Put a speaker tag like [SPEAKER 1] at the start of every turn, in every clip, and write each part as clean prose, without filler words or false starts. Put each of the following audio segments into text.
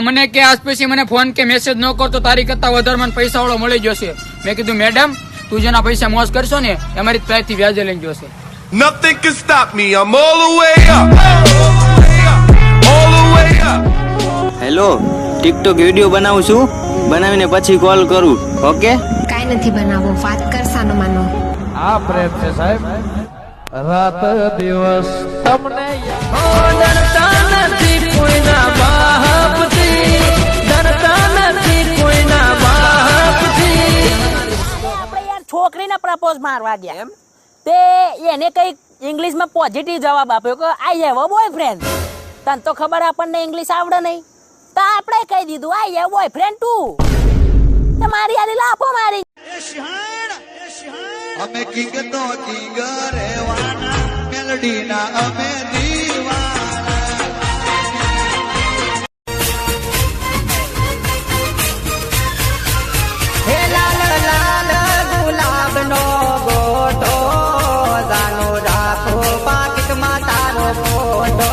[SPEAKER 1] મને કે આજ પછી મને ફોન કે મેસેજ ન કરતો તારી કરતા વધારે મને પૈસા વાળો મળી જશે। મેં કીધું મેડમ તું જેના પૈસા મોજ કરશો ને અમારી ત્યાંથી વ્યાજે લઈને જશે।
[SPEAKER 2] Nothing can stop me. I'm all the way up. All the way up.
[SPEAKER 3] Hello, TikTok video બનાવું છું, બનાવીને પછી કોલ કરું, ઓકે?
[SPEAKER 4] કાઈ નથી બનાવો, વાત કર સાનો માનો।
[SPEAKER 5] આ પ્રેમ છે સાહેબ, રાત દિવસ તમને ડરતા નથી કોઈના બાપથી, ડરતા નથી કોઈના બાપથી।
[SPEAKER 6] આપણે યાર છોકરીને પ્રપોઝ મારવા ગયા તે એને કઈ ઇંગ્લિશમાં પોઝિટિવ જવાબ આપ્યો કે આઈ હેવ અ બોયફ્રેન્ડ। તને તો ખબર આપણને ઇંગ્લિશ આવડે નહીં તો આપણે કહી દીધું આઈ હેવ બોયફ્રેન્ડ ટુ। તમારી યારી લાફો મારી।
[SPEAKER 7] અમે કિંગ નો કિંગ રેવાના, મેલડી ના અમે દીવાના।
[SPEAKER 6] હે લાલ લાલ ગુલાબનો ગોટો જાનો રાખો પાકીટમાં તારો ફોટો।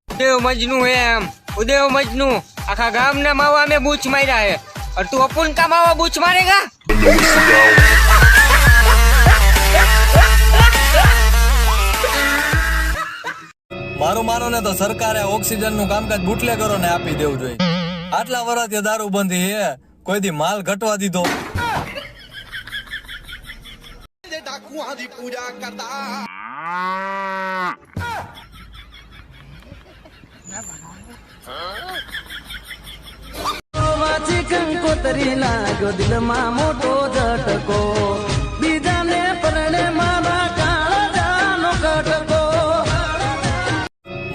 [SPEAKER 8] ઉદેવ મજનુ એમ, ઉદેવ મજનુ આખા ગામના માવા में बूच मारा है और तू अपन का मावा बूच मारेगा।
[SPEAKER 9] મારું માનો ને તો સરકારે ઓક્સિજન નું કામકાજ બુટલેગરો ને આપી દેવું જોઈએ। આટલા વર્ષથી દારૂ બંધી હે, કોઈ દી માલ ઘટવા દીધો?
[SPEAKER 7] પૂજા કરતા
[SPEAKER 5] કંકોતરી લાગ્યો દિલમાં મોટો ઝટકો, બીજાને પરણે મારા કાળજાનો કટકો।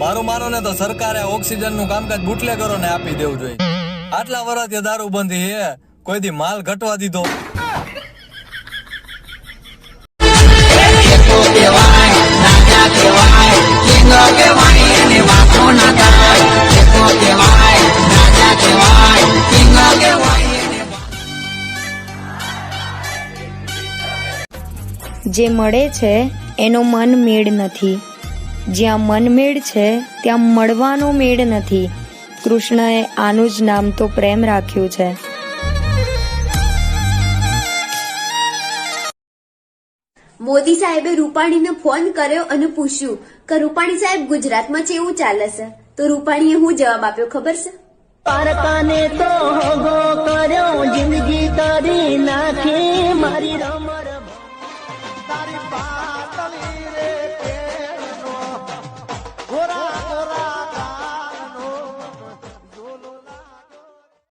[SPEAKER 9] મારું માનો ને તો સરકારે ઓક્સિજન નું કામકાજ બુટલેગરો ને આપી દેવું જોઈએ। આટલા વર્ષથી દારૂ બંધી હે, કોઈ દી માલ ઘટવા દીધો?
[SPEAKER 10] જે મળે છે એનો મન મેળ નથી, જ્યાં મન મેળ છે ત્યાં મળવાનો મેળ નથી। કૃષ્ણએ આનું જ નામ તો પ્રેમ રાખ્યું છે।
[SPEAKER 11] મોદી સાહેબે રૂપાણીને ફોન કર્યો અને પૂછ્યું કે રૂપાણી સાહેબ ગુજરાતમાં કેવું ચાલે છે? તો રૂપાણીએ શું જવાબ આપ્યો ખબર છે?
[SPEAKER 5] પારકાને તો હોગો કર્યો, જિંદગી તારી નાખી મારી રમ।